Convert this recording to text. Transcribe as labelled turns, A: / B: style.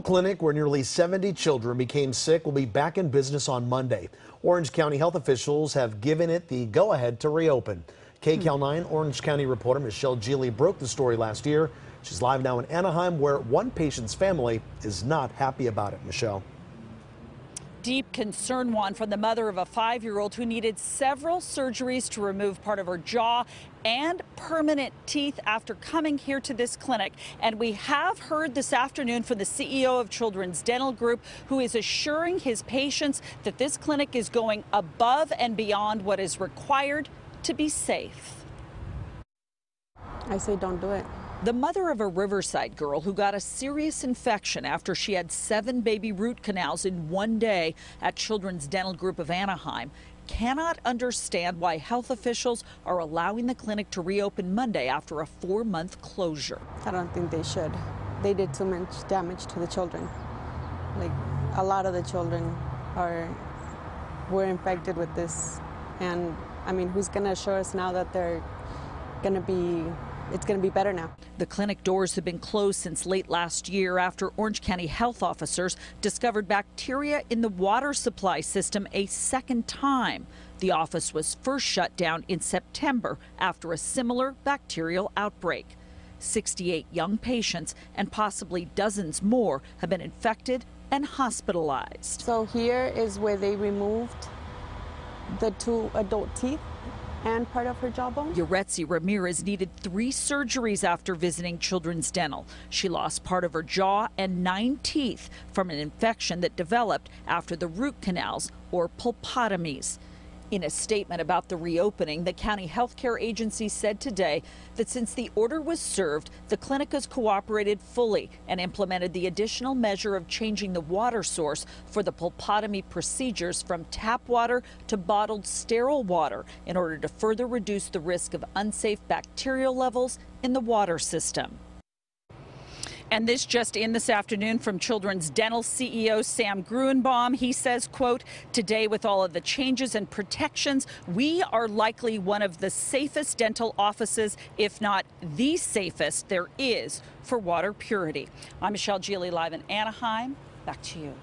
A: Clinic where nearly 70 children became sick will be back in business on Monday. Orange County health officials have given it the go-ahead to reopen. KCAL 9 Orange County reporter Michelle Geely broke the story last year. She's live now in Anaheim, where one patient's family is not happy about it. Michelle.
B: Deep concern, Juan, from the mother of a 5-year-old who needed several surgeries to remove part of her jaw and permanent teeth after coming here to this clinic. And we have heard this afternoon from the CEO of Children's Dental Group, who is assuring his patients that this clinic is going above and beyond what is required to be safe.
C: I say don't do it.
B: The mother of a Riverside girl who got a serious infection after she had 7 baby root canals in one day at Children's Dental Group of Anaheim cannot understand why health officials are allowing the clinic to reopen Monday after a 4-month closure.
C: I don't think they should. They did too much damage to the children. Like, a lot of the children were infected with this. And I mean, who's going to assure us now that it's going to be better now?
B: The clinic doors have been closed since late last year after Orange County health officers discovered bacteria in the water supply system a second time. The office was first shut down in September after a similar bacterial outbreak. 68 young patients and possibly dozens more have been infected and hospitalized.
C: So here is where they removed the 2 adult teeth and part of her jawbone.
B: Yuretsi Ramirez needed 3 surgeries after visiting Children's Dental. She lost part of her jaw and 9 teeth from an infection that developed after the root canals, or pulpotomies. In a statement about the reopening, the county health care agency said today that since the order was served, the clinic has cooperated fully and implemented the additional measure of changing the water source for the pulpotomy procedures from tap water to bottled sterile water in order to further reduce the risk of unsafe bacterial levels in the water system. And this just in this afternoon from Children's Dental CEO Sam Gruenbaum. He says, quote, "Today, with all of the changes and protections, we are likely one of the safest dental offices, if not the safest there is for water purity." I'm Michelle Geely, live in Anaheim. Back to you.